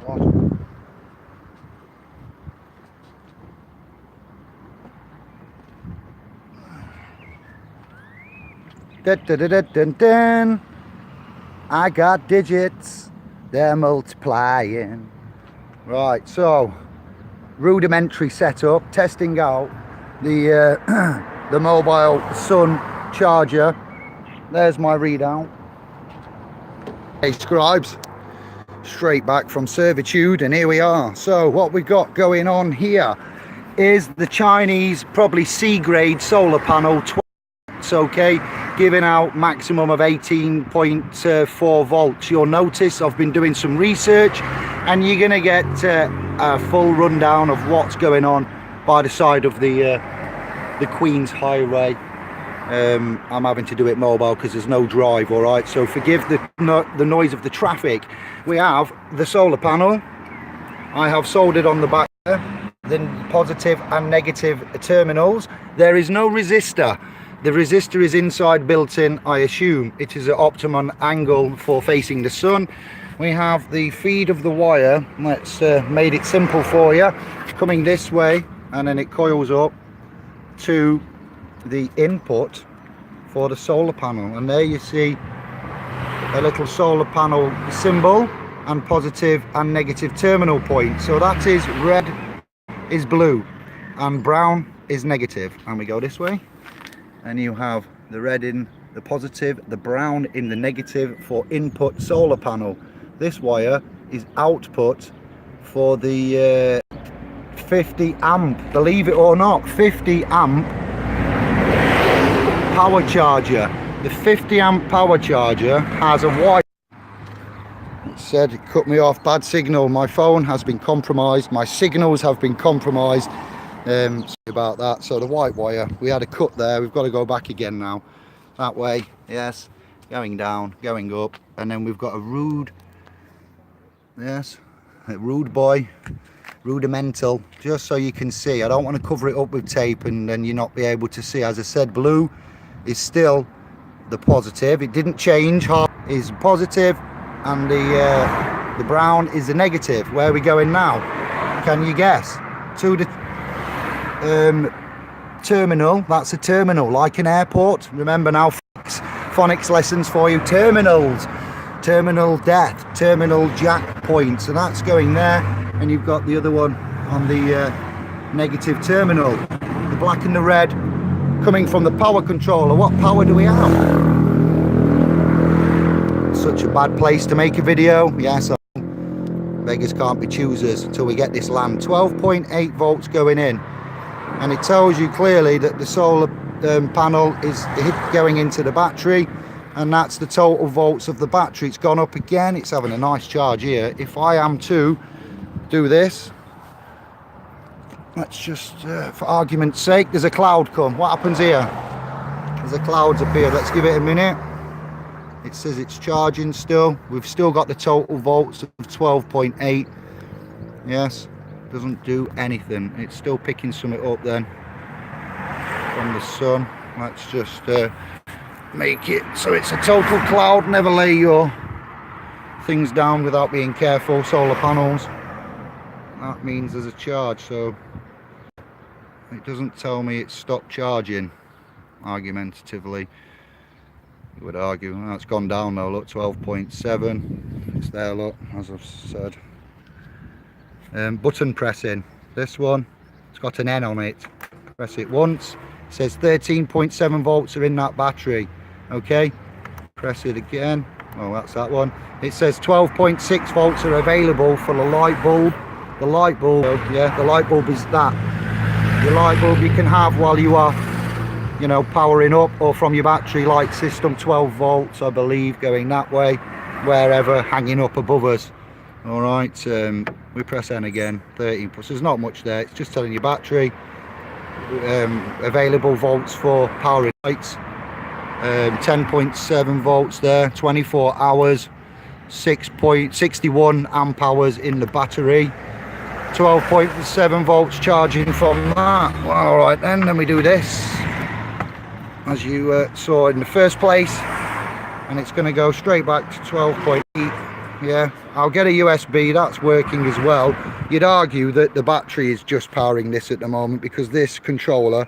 What? Dun, dun, dun, dun, dun, dun. I got digits, they're multiplying. Right, so rudimentary setup, testing out the the mobile sun charger. There's my readout. Hey scribes, straight back from servitude, and here we are. So what we've got going on here is the Chinese, probably C-grade solar panel, okay, giving out maximum of 18.4 volts. You'll notice I've been doing some research, and you're gonna get a full rundown of what's going on by the side of the Queen's Highway. I'm having to do it mobile because there's no drive, all right, so forgive the noise of the traffic. We have the solar panel. I have soldered on the back there, the positive and negative terminals. There is no resistor. The resistor is inside built in, I assume. It is an optimum angle for facing the sun. We have the feed of the wire. Let's made it simple for you. Coming this way, and then it coils up to the input for the solar panel. And there you see a little solar panel symbol and positive and negative terminal point. So that is red is blue and brown is negative. And we go this way, and you have the red in the positive, the brown in the negative for input solar panel. This wire is output for the 50 amp, believe it or not, 50 amp power charger. The 50 amp power charger has a wire. It said it cut me off, bad signal. My phone has been compromised, my signals have been compromised. Sorry about that. So the white wire, we had a cut there, we've got to go back again now. That way, yes, going down, going up, and then we've got a rude, yes, a rude boy, rudimental, just so you can see. I don't want to cover it up with tape and then you not be able to see. As I said, blue is still the positive, it didn't change. Is positive, and the brown is the negative. Where are we going now? Can you guess? To the terminal. That's a terminal, like an airport. Remember now, phonics lessons for you. Terminals, terminal death, terminal jack point. So that's going there, and you've got the other one on the negative terminal. The black and the red coming from the power controller. What power do we have? Such a bad place to make a video. Yes, beggars can't be choosers until we get this land. 12.8 volts going in, and it tells you clearly that the solar panel is going into the battery, and that's the total volts of the battery. It's gone up again, it's having a nice charge here. If I am to do this, let's just for argument's sake, there's a cloud come, what happens here? There's a cloud up here. Let's give it a minute. It says it's charging still. We've still got the total volts of 12.8. yes, doesn't do anything. It's still picking something up then from the sun. Let's just make it so it's a total cloud. Never lay your things down without being careful. Solar panels, that means there's a charge, so it doesn't tell me it's stopped charging. Argumentatively, you would argue that's gone down though. Look, 12.7, it's there, look, as I've said. Button pressing, this one, it's got an N on it. Press it once, it says 13.7 volts are in that battery. Okay, press it again. Oh, that's that one. It says 12.6 volts are available for the light bulb. The light bulb, yeah, the light bulb is that. Your light bulb you can have while you are, you know, powering up, or from your battery light system. 12 volts, I believe, going that way, wherever, hanging up above us. All right, we press N again. 13 plus. There's not much there. It's just telling you battery, available volts for powering lights. 10.7 volts there, 24 hours, 6.61 amp hours in the battery, 12.7 volts charging from that. Well, all right then we do this as you saw in the first place, and it's going to go straight back to 12.8. yeah, I'll get a USB, that's working as well. You'd argue that the battery is just powering this at the moment, because this controller,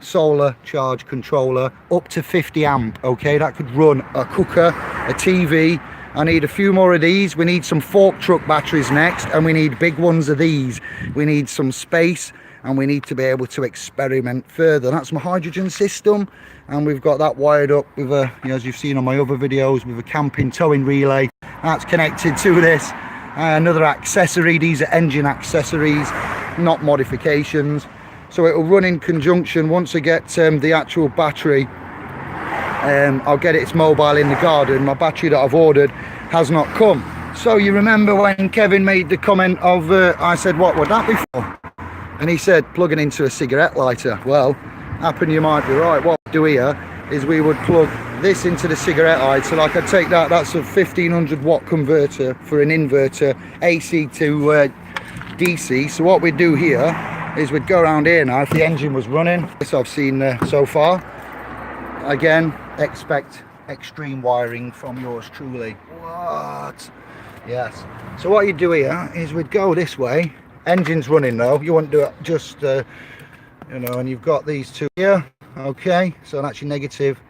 solar charge controller, up to 50 amp, okay, that could run a cooker, a TV. I need a few more of these. We need some fork truck batteries next, and we need big ones of these. We need some space, and we need to be able to experiment further. That's my hydrogen system, and we've got that wired up with a, you know, as you've seen on my other videos, with a camping towing relay. That's connected to this. Another accessory, these are engine accessories, not modifications. So it will run in conjunction. Once I get the actual battery, I'll get its mobile in the garden. My battery that I've ordered has not come. So you remember when Kevin made the comment of, I said, what would that be for? And he said, plugging into a cigarette lighter. Well, happen you might be right. What we do here is we would plug this into the cigarette lighter. Like I take that, that's a 1500 watt converter for an inverter, AC to DC. So what we do here is we'd go around here now. If the engine was running, this I've seen so far. Again, expect extreme wiring from yours truly. What? Yes. So what you do here is we'd go this way. Engine's running though. You wouldn't do it just, you know, and you've got these two here. Okay, so that's your negative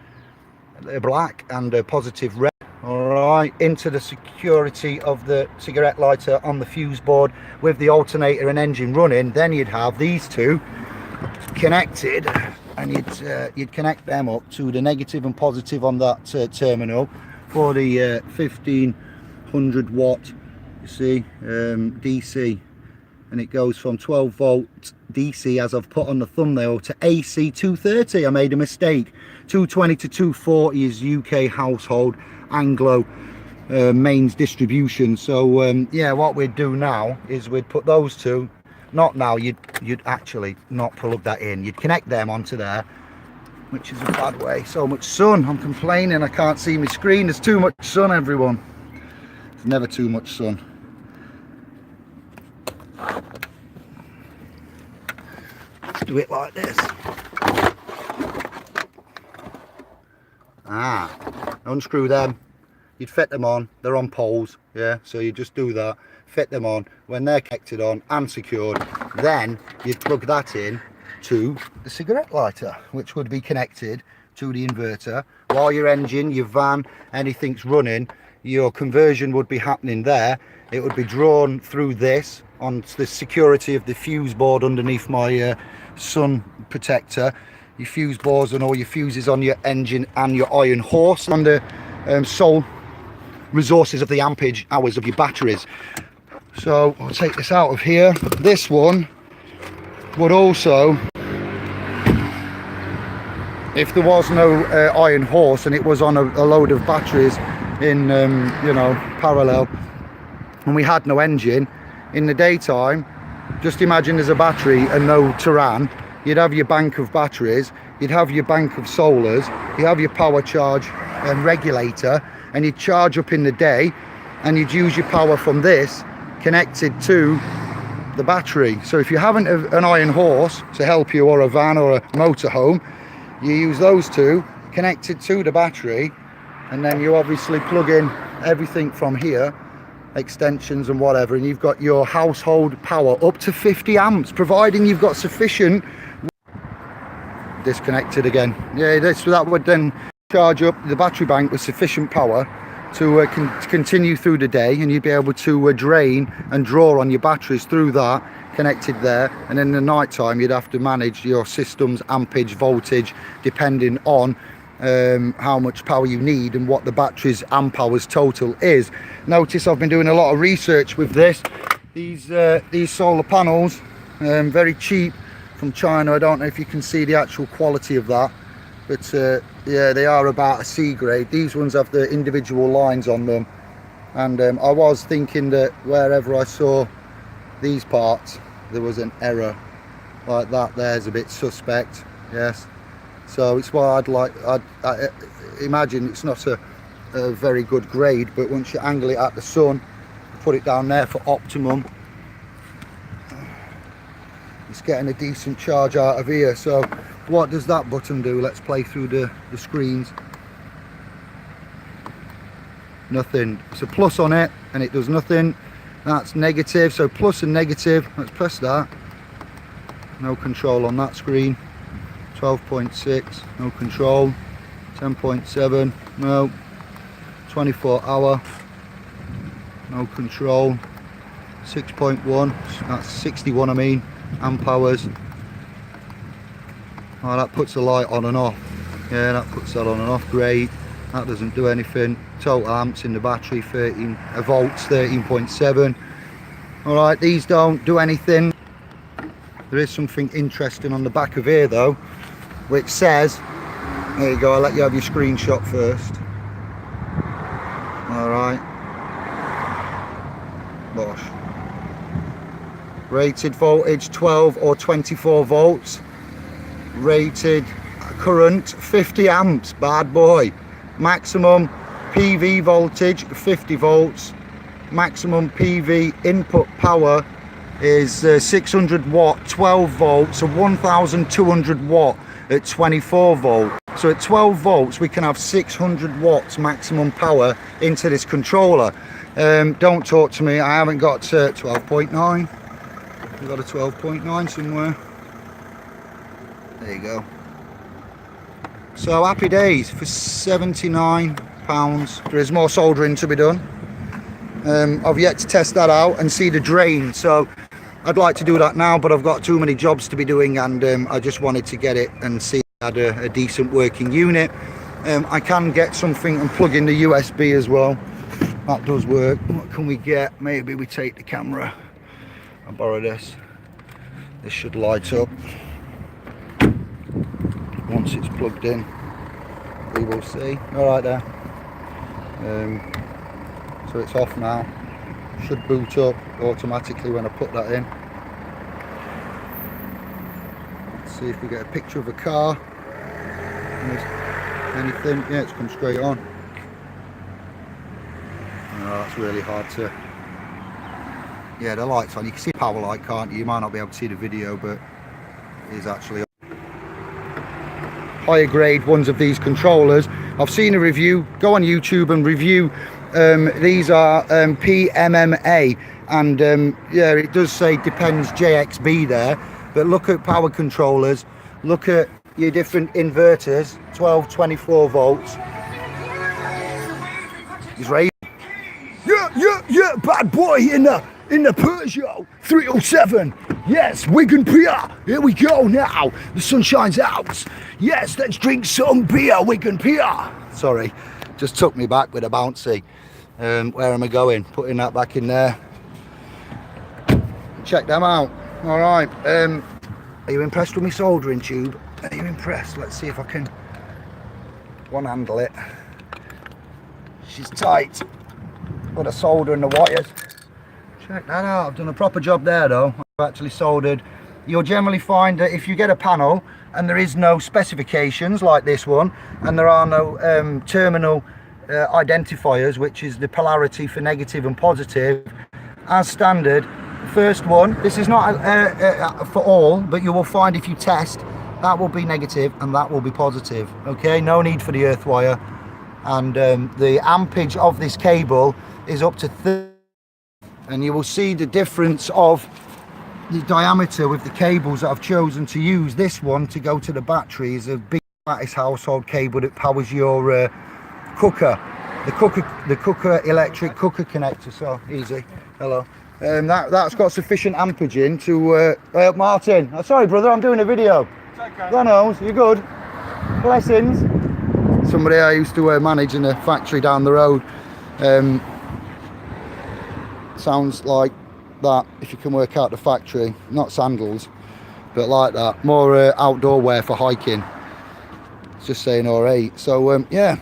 black and a positive red. All right, into the security of the cigarette lighter on the fuse board with the alternator and engine running. Then you'd have these two connected, and you'd connect them up to the negative and positive on that terminal for the 1500 watt, you see, DC, and it goes from 12 volt DC, as I've put on the thumbnail, to AC 230. I made a mistake. 220 to 240 is UK household Anglo mains distribution. So yeah, what we'd do now is we'd put those two. Not now, you'd actually not plug that in. You'd connect them onto there, which is a bad way. So much sun, I'm complaining, I can't see my screen. There's too much sun, everyone. There's never too much sun. Let's do it like this. Unscrew them. You'd fit them on, they're on poles, yeah, so you just do that, fit them on. When they're connected on and secured, then you'd plug that in to the cigarette lighter, which would be connected to the inverter. While your engine, your van, anything's running, your conversion would be happening there. It would be drawn through this onto the security of the fuse board underneath my sun protector. Your fuse boards and all your fuses on your engine and your iron horse, and the sole resources of the ampage hours of your batteries. So I'll take this out of here. This one would also, if there was no iron horse and it was on a load of batteries in you know, parallel, and we had no engine in the daytime, just imagine there's a battery and no terrain. You'd have your bank of batteries, you'd have your bank of solars, you have your power charge and regulator, and you'd charge up in the day, and you'd use your power from this connected to the battery. So if you haven't an iron horse to help you, or a van or a motorhome, you use those two connected to the battery, and then you obviously plug in everything from here, extensions and whatever, and you've got your household power up to 50 amps, providing you've got sufficient. Disconnected again. Yeah, that would then charge up the battery bank with sufficient power to continue through the day, and you'd be able to drain and draw on your batteries through that, connected there. And in the night time you'd have to manage your system's ampage, voltage, depending on how much power you need and what the battery's amp hours total is. Notice I've been doing a lot of research with this. These solar panels, very cheap, from China. I don't know if you can see the actual quality of that, but yeah, they are about a C grade. These ones have the individual lines on them, and I was thinking that wherever I saw these parts there was an error like that. There's a bit suspect, yes. So it's why I imagine it's not a very good grade, but once you angle it at the sun, put it down there for optimum, it's getting a decent charge out of here. So what does that button do? Let's play through the screens. nothing. It's a plus on it and it does nothing. That's negative, so plus and negative. Let's press that. No control on that screen. 12.6, no control. 10.7, no. 24 hour, no control. 6.1, that's 61 I mean, amp hours. Oh, that puts the light on and off. Yeah, that puts that on and off, great. That doesn't do anything. Total amps in the battery, 13 volts, 13.7. Alright, these don't do anything. There is something interesting on the back of here though, which says, there you go, I'll let you have your screenshot first. Alright. Bosh. Rated voltage 12 or 24 volts. Rated current 50 amps, bad boy. Maximum PV voltage 50 volts. Maximum PV input power is 600 watt 12 volts, so 1200 watt at 24 volt. So at 12 volts we can have 600 watts maximum power into this controller. Don't talk to me, I haven't got 12.9. We've got a 12.9 somewhere. There you go. So happy days for £79. There is more soldering to be done. I've yet to test that out and see the drain, so I'd like to do that now, but I've got too many jobs to be doing, and I just wanted to get it and see if I had a decent working unit. I can get something and plug in the USB as well. That does work. What can we get? Maybe we take the camera. I'll borrow this. This should light up once it's plugged in. We will see. All right there. So it's off now. Should boot up automatically when I put that in. Let's see if we get a picture of a car. Anything? Yeah, it's come straight on. Oh, that's really hard to. Yeah, the light's on. You can see the power light, can't you? You might not be able to see the video, but it is actually on. Higher grade ones of these controllers. I've seen a review. Go on YouTube and review. These are PMMA, and yeah, it does say depends JXB there, but look at power controllers, look at your different inverters, 12, 24 volts. He's right. Yeah, bad boy in the Peugeot 307. Yes, Wigan beer. Here we go now. The sun shines out. Yes, let's drink some beer, Wigan beer. Sorry, just took me back with a bouncy. Where am I going? Putting that back in there. Check them out. All right. Are you impressed with my soldering tube? Are you impressed? Let's see if I can one-handle it. She's tight. Got a solder in the wires. Check that out. I've done a proper job there though. I've actually soldered. You'll generally find that if you get a panel and there is no specifications like this one, and there are no terminal identifiers, which is the polarity for negative and positive, as standard, first one, this is not for all, but you will find if you test, that will be negative and that will be positive. Okay, no need for the earth wire, and the ampage of this cable is up to 30, and you will see the difference of the diameter with the cables that I've chosen to use. This one to go to the battery is a big Lattice household cable that powers your cooker, the cooker electric cooker connector. So easy. Hello. That's got sufficient ampage in to Martin. Oh, sorry brother, I'm doing a video. It's okay. Reynolds, you good? Blessings. Somebody I used to manage in a factory down the road. Sounds like that if you can work out the factory. Not sandals, but like that. More outdoor wear for hiking. It's just saying alright. So yeah,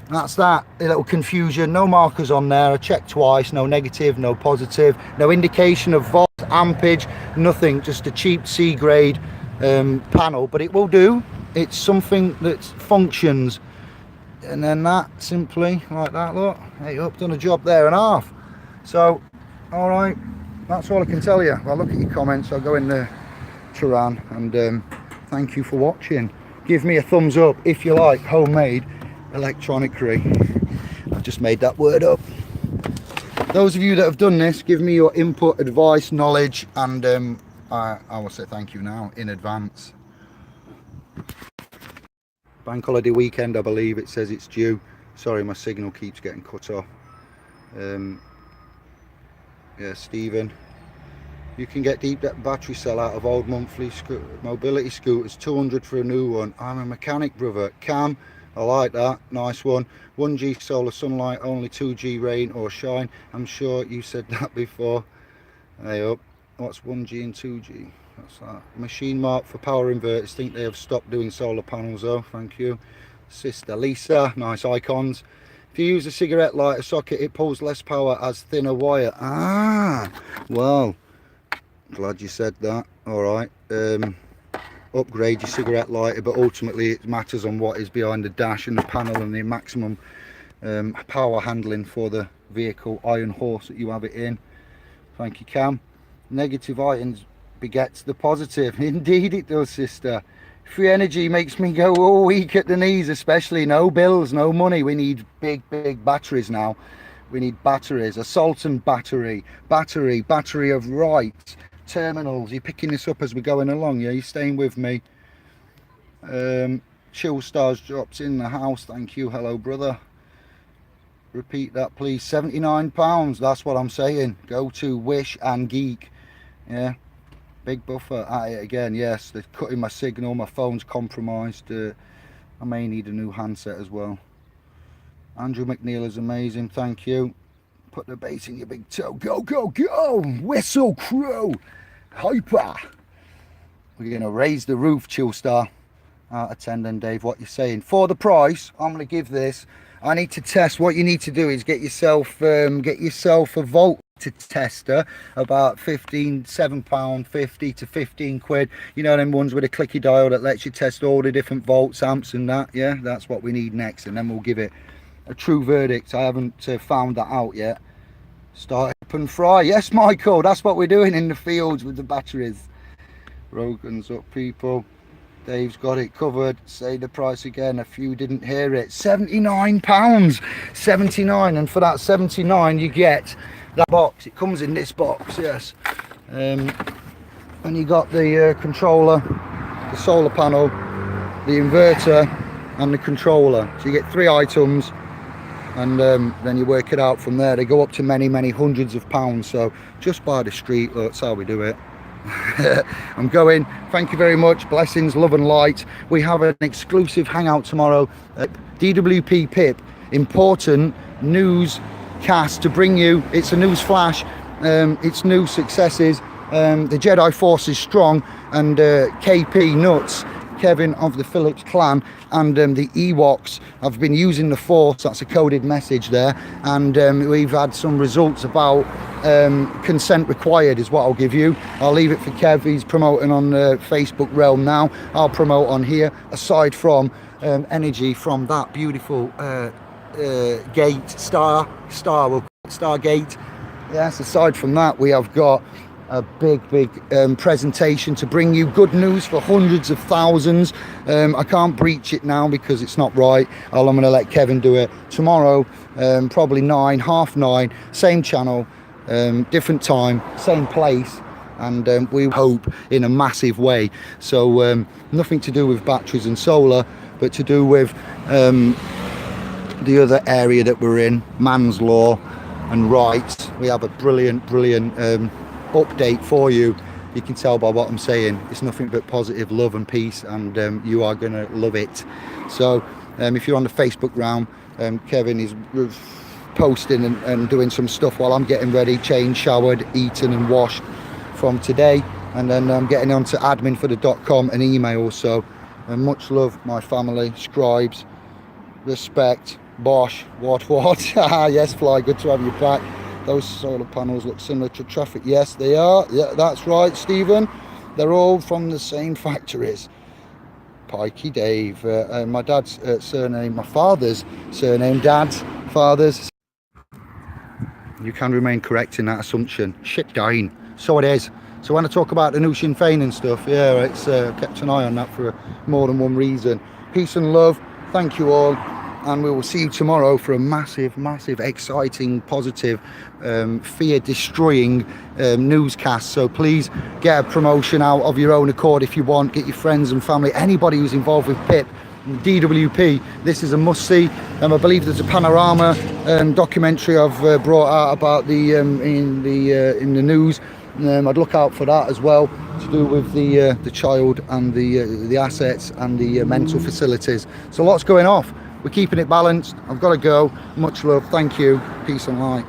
that's that. A little confusion. No markers on there. I checked twice. No negative, no positive, no indication of volt, ampage, nothing. Just a cheap C grade panel, but it will do. It's something that functions. And then that simply like that. Look, hey, I've done a job there and a half. So all right, that's all I can tell you. I'll look at your comments. I'll go in the Turan, and thank you for watching. Give me a thumbs up if you like homemade electronicry. I just made that word up. Those of you that have done this, give me your input, advice, knowledge, and I will say thank you now in advance. Bank holiday weekend, I believe it says it's due. Sorry, my signal keeps getting cut off. Yeah, Stephen, you can get deep battery cell out of old monthly mobility scooters, 200 for a new one. I'm a mechanic, brother. Cam, I like that, nice one. 1G solar sunlight, only 2G rain or shine. I'm sure you said that before. Hey up, what's 1G and 2G? That's that. Machine mark for power inverters. Think they have stopped doing solar panels though. Thank you. Sister Lisa, nice icons. If you use a cigarette lighter socket, it pulls less power as thinner wire. Ah, well, glad you said that. All right. Upgrade your cigarette lighter, but ultimately it matters on what is behind the dash and the panel and the maximum power handling for the vehicle iron horse that you have it in. Thank you, Cam. Negative ions begets the positive. Indeed it does, sister. Free energy makes me go all weak at the knees, especially. No bills, no money. We need big batteries now. We need batteries, a Sultan battery of right terminals. You're picking this up as we're going along, yeah? You're staying with me. Chill Stars drops in the house. Thank you. Hello, brother. Repeat that, please. £79. That's what I'm saying. Go to Wish and Geek. Yeah. Big buffer at it again. Yes, they're cutting my signal. My phone's compromised. I may need a new handset as well. Andrew McNeil is amazing. Thank you. Put the bass in your big toe. Go, go, go. Whistle crew. Hyper. We're going to raise the roof, Chill Star. Out of 10 then, Dave. What you're saying. For the price, I'm going to give this. I need to test. What you need to do is get yourself a volt tester, about £7.50 to 15 quid. You know them ones with a clicky dial that lets you test all the different volts, amps and that. Yeah, that's what we need next, and then we'll give it a true verdict. I haven't found that out yet. Start up and fry. Yes, Michael, that's what we're doing in the fields with the batteries. Rogan's up, people. Dave's got it covered. Say the price again. A few didn't hear it. £79. 79, and for that 79 you get that box. It comes in this box, yes. And you got the controller, the solar panel, the inverter and the controller. So you get 3 items, and then you work it out from there. They go up to many hundreds of pounds. So just by the street, that's how we do it. I'm going. Thank you very much. Blessings, love and light. We have an exclusive hangout tomorrow at DWP Pip. Important news cast to bring you. It's a news flash. It's new successes. The Jedi Force is strong, and KP Nuts, Kevin of the Phillips clan, and the Ewoks have been using the Force. That's a coded message there, and we've had some results about consent required is what I'll give you. I'll leave it for Kev. He's promoting on the Facebook realm now. I'll promote on here. Aside from energy from that beautiful gate, Stargate. Yes, aside from that, we have got a big presentation to bring you good news for hundreds of thousands. I can't breach it now because it's not right. I'm going to let Kevin do it tomorrow, probably 9, half 9, same channel, different time, same place, and we hope in a massive way. So nothing to do with batteries and solar, but to do with the other area that we're in, man's law and rights. We have a brilliant update for you. You can tell by what I'm saying. It's nothing but positive love and peace, and you are going to love it. So if you're on the Facebook round, Kevin is posting and doing some stuff while I'm getting ready, changed, showered, eaten and washed from today, and then I'm getting onto admin for the .com and email. So much love, my family, scribes, respect, Bosch, what yes, Fly, good to have you back. Those solar panels look similar to traffic. Yes, they are. Yeah, that's right, Stephen. They're all from the same factories. Pikey Dave. My dad's surname, my father's surname, dad's, father's. You can remain correct in that assumption. Shit dying. So it is. So when I talk about the new Sinn Féin and stuff, yeah, it's kept an eye on that for more than one reason. Peace and love. Thank you all. and we will see you tomorrow for a massive, exciting, positive, fear-destroying newscast. So please get a promotion out of your own accord if you want. Get your friends and family, anybody who's involved with PIP, DWP. This is a must-see. I believe there's a panorama documentary I've brought out about the in the news. I'd look out for that as well, to do with the child and the assets and the mental facilities. So lots going off. We're keeping it balanced. I've got to go. Much love. Thank you. Peace and light.